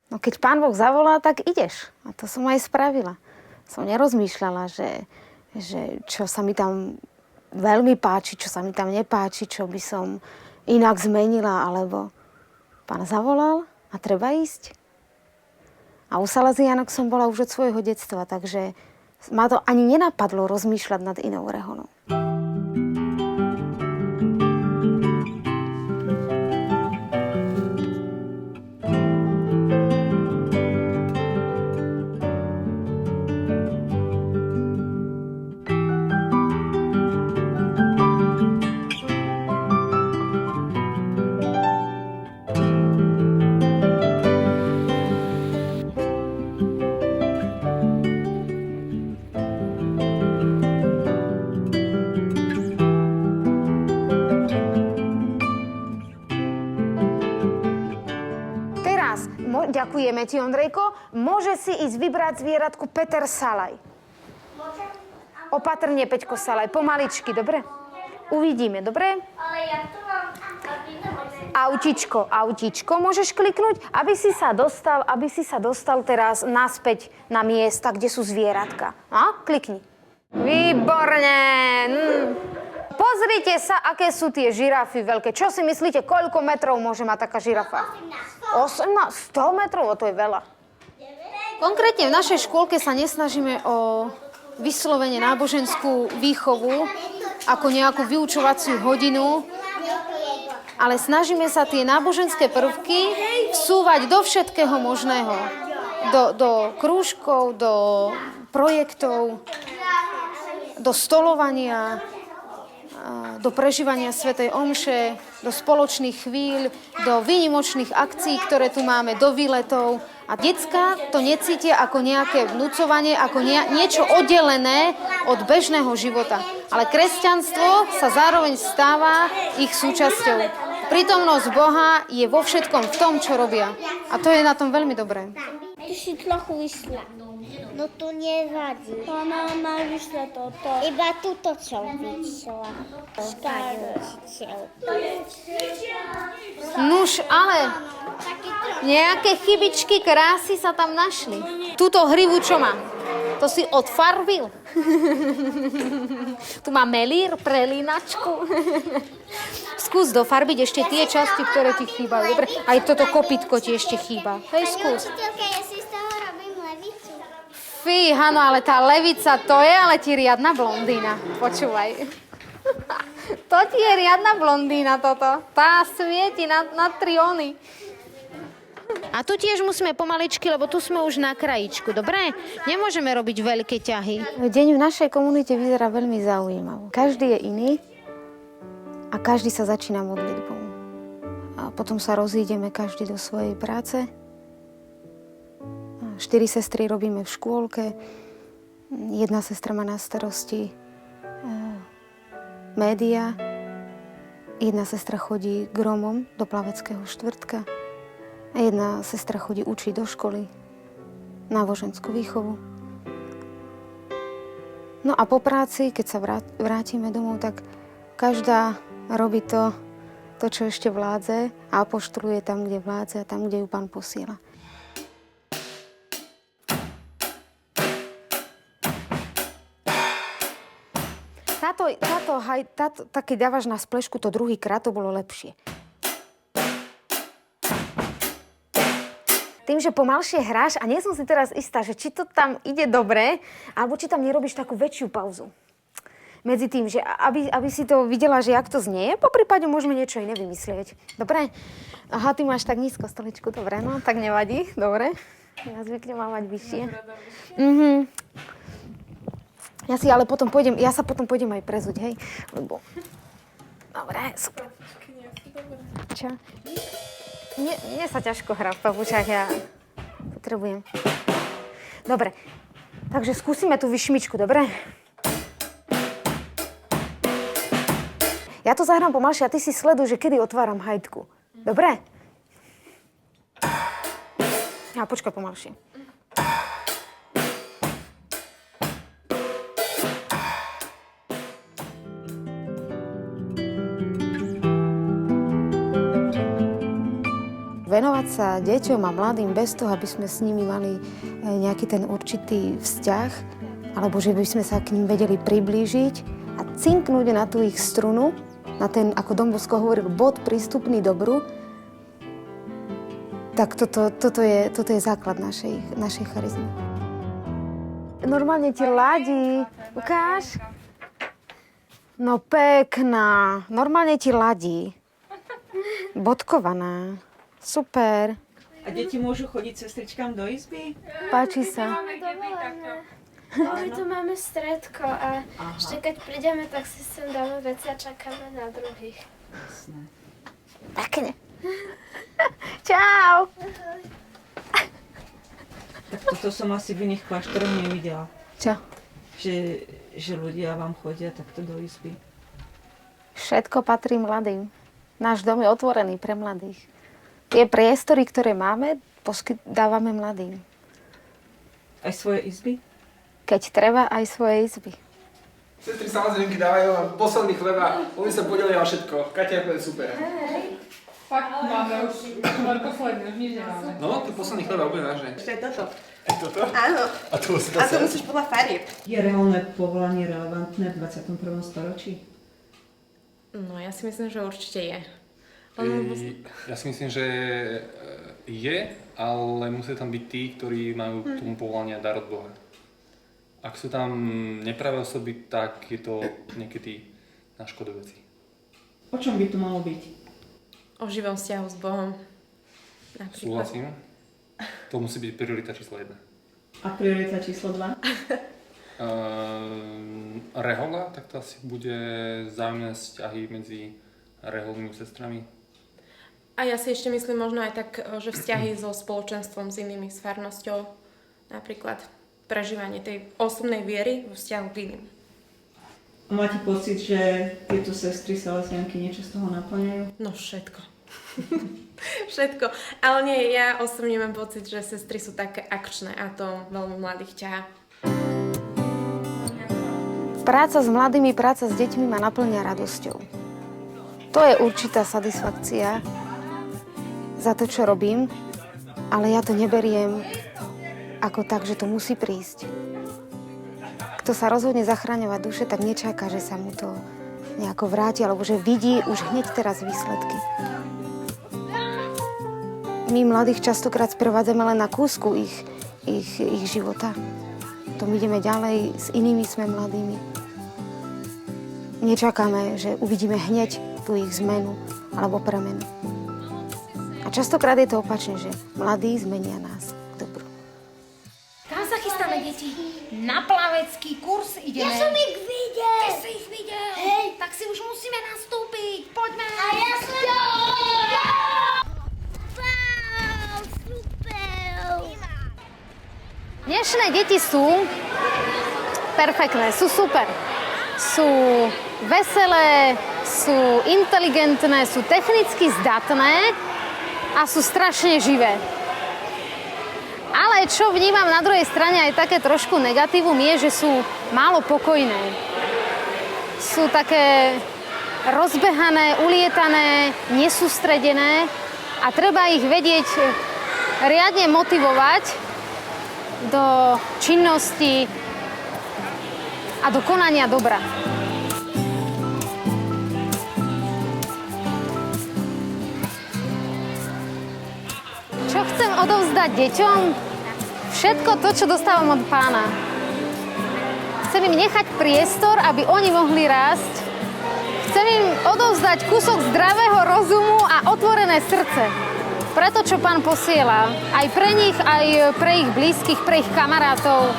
No keď Pán Boh zavolá, tak ideš. A to som aj spravila. Som nerozmýšľala, že čo sa mi tam veľmi páči, čo sa mi tam nepáči, čo by som inak zmenila, alebo Pán zavolal a treba ísť. A u Salazianok som bola už od svojho detstva, takže ma to ani nenapadlo rozmýšľať nad inou rehoľou. Ďakujeme ti, Ondrejko. Môže si ísť vybrať zvieratku Peter Salaj. Opatrne, Peťko Salaj, pomaličky, dobre? Uvidíme, dobre? Ale jak to mám? Autíčko môžeš kliknúť, aby si sa dostal teraz naspäť na miesta, kde sú zvieratka. A? Klikni. Výborne! Pozrite sa, aké sú tie žirafy veľké. Čo si myslíte, koľko metrov môže mať taká žirafa? 18, 100 metrov, to je veľa. Konkrétne v našej škôlke sa nesnažíme o vyslovene náboženskú výchovu ako nejakú vyučovaciu hodinu, ale snažíme sa tie náboženské prvky vsúvať do všetkého možného. Do krúžkov, do projektov, do stolovania, do prežívania svätej omše, do spoločných chvíľ, do výnimočných akcií, ktoré tu máme, do výletov. A decká to necítia ako nejaké vnúcovanie, ako niečo oddelené od bežného života. Ale kresťanstvo sa zároveň stáva ich súčasťou. Prítomnosť Boha je vo všetkom v tom, čo robia. A to je na tom veľmi dobré. Ty si trochu vyšla. No to nevadí. Ona má vyšla toto. Iba túto čo vyšla. Nuž, ale nejaké chybičky krásy sa tam našli. Túto hrivu, čo mám? To si odfarbil. Tu má melír, prelínačku. Skús dofarbiť ešte tie časti, ktoré ti chýbajú. Dobre, aj toto kopytko ti ešte chýba. Hej, skús. Ja si z toho robím levicu. Fí, Hano, ale tá levica, to je ale ti riadna blondína. Počúvaj. To ti je riadna blondína toto. Tá svieti na trióny. A tu tiež musíme pomaličky, lebo tu sme už na krajičku, dobre? Nemôžeme robiť veľké ťahy. Deň v našej komunite vyzerá veľmi zaujímavo. Každý je iný a každý sa začína modlitbou. A potom sa rozídeme každý do svojej práce. 4 sestry robíme v škôlke. Jedna sestra má na starosti média. Jedna sestra chodí gromom do plaveckého štvrtka. A jedna sestra chodí učiť do školy náboženskú výchovu. No a po práci, keď sa vrátime domov, tak každá robí to, čo ešte vládze a apoštoluje tam, kde vládze a tam, kde ju Pán posiela. Keď dávaš na splešku, to druhýkrát to bolo lepšie. Tým, že pomalšie hráš a nie som si teraz istá, že či to tam ide dobre, alebo či tam nerobíš takú väčšiu pauzu. Medzi tým, že aby si to videla, že jak to znie, poprípade môžeme niečo iné vymyslieť. Dobre? Aha, ty máš tak nízko stoličku, dobre, no, tak nevadí, dobre. Ja zvyknem mávať vyššie. Ja sa potom pôjdem aj prezuť, hej? Lebo... Dobre, super. Čo? Mne sa ťažko hrá v papučách, ja potrebujem. Dobre, takže skúsime tú vyšmičku, dobre? Ja to zahrám pomalšie a ty si sleduj, že kedy otváram hajtku. Dobre? A počkaj pomalšie. Venovať sa deťom a mladým bez toho, aby sme s nimi mali nejaký ten určitý vzťah, alebo že by sme sa k ním vedeli priblížiť a cinknúť na tú ich strunu, na ten, ako Don Bosco hovoril, bod prístupný dobru, tak toto je základ našej charizmy. Normálne ti ladí. Ukáž? No pekná. Normálne ti ladí. Bodkovaná. Super. A deti môžu chodiť sestričkám do izby? Páči sa. My tu máme stredko a ešte keď prídeme, tak si sem dáme veci a čakáme na druhých. Jasné. Pekne. Čau. Tak toto som asi v iných kláštoroch nevidela. Čo? Že ľudia vám chodia takto do izby. Všetko patrí mladým. Náš dom je otvorený pre mladých. Tie priestory, ktoré máme, dávame mladým. Aj svoje izby? Keď treba, aj svoje izby. Sestry samozrejme dávajú vám posledný chleba, oni sa podelia o všetko. Katia, to je super. Fakt máme už posledný, už nič nemáme. No, to posledný chleba úplne vážne. Ešte aj toto. Aj toto? Áno. A to musí to A to musíš podľa farieb. Je reálne povolanie relevantné v 21. storočí? No, ja si myslím, že určite je. Ja si myslím, že je, ale musia tam byť tí, ktorí majú tomu povolania dar od Boha. Ak sú tam nepravé osoby, tak je to niekedy na škodu veci. O čom by to malo byť? O živom vzťahu s Bohom. Napríklad. Súhlasím. To musí byť priorita číslo 1. A priorita číslo 2? Rehoľa, tak to asi bude vzájomné vzťahy medzi reholnými sestrami. A ja si ešte myslím možno aj tak, že vzťahy so spoločenstvom, s inými, s farnosťou. Napríklad prežívanie tej osobnej viery vo vzťahu k iným. A máte pocit, že tieto sestry salesianky niečo z toho naplňajú? No všetko. Všetko. Ale nie, ja osobne mám pocit, že sestry sú také akčné a to veľmi mladých ťahá. Práca s mladými, práca s deťmi ma naplňa radosťou. To je určitá satisfakcia za to, čo robím, ale ja to neberiem ako tak, že to musí prísť. Kto sa rozhodne zachraňovať duše, tak nečaká, že sa mu to nejako vráti, alebo že vidí už hneď teraz výsledky. My mladých častokrát sprevádzame len na kúsku ich života. To my ideme ďalej, s inými sme mladými. Nečakáme, že uvidíme hneď tú ich zmenu alebo premenu. A častokrát je to opačne, že mladí zmenia nás k dobru. Kam sa chystáme, deti? Na plavecký kurz ideme. Ja som ich videl. Ty si ich videl? Hej. Tak si už musíme nastúpiť. Poďme. A ja som... Wow, super. Dnešné deti sú perfektné, sú super. Sú veselé, sú inteligentné, sú technicky zdatné a sú strašne živé. Ale čo vnímam na druhej strane aj také trošku negatívum je, že sú málo pokojné. Sú také rozbehané, ulietané, nesústredené a treba ich vedieť riadne motivovať do činnosti a do konania dobra. Čo chcem odovzdať deťom? Všetko to, čo dostávam od Pána. Chcem im nechať priestor, aby oni mohli rásť. Chcem im odovzdať kúsok zdravého rozumu a otvorené srdce. Pre to, čo Pán posiela. Aj pre nich, aj pre ich blízkych, pre ich kamarátov.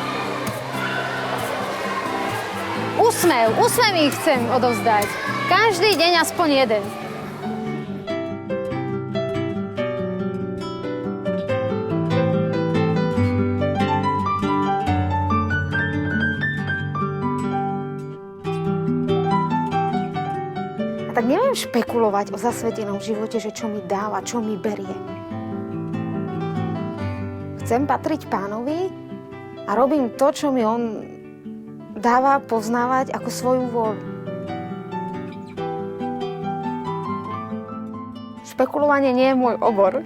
Úsmev ich chcem odovzdať. Každý deň aspoň jeden. Tak neviem špekulovať o zasvetenom živote, že čo mi dáva, čo mi berie. Chcem patriť Pánovi a robím to, čo mi On dáva poznávať ako svoju vôľu. Špekulovanie nie je môj obor.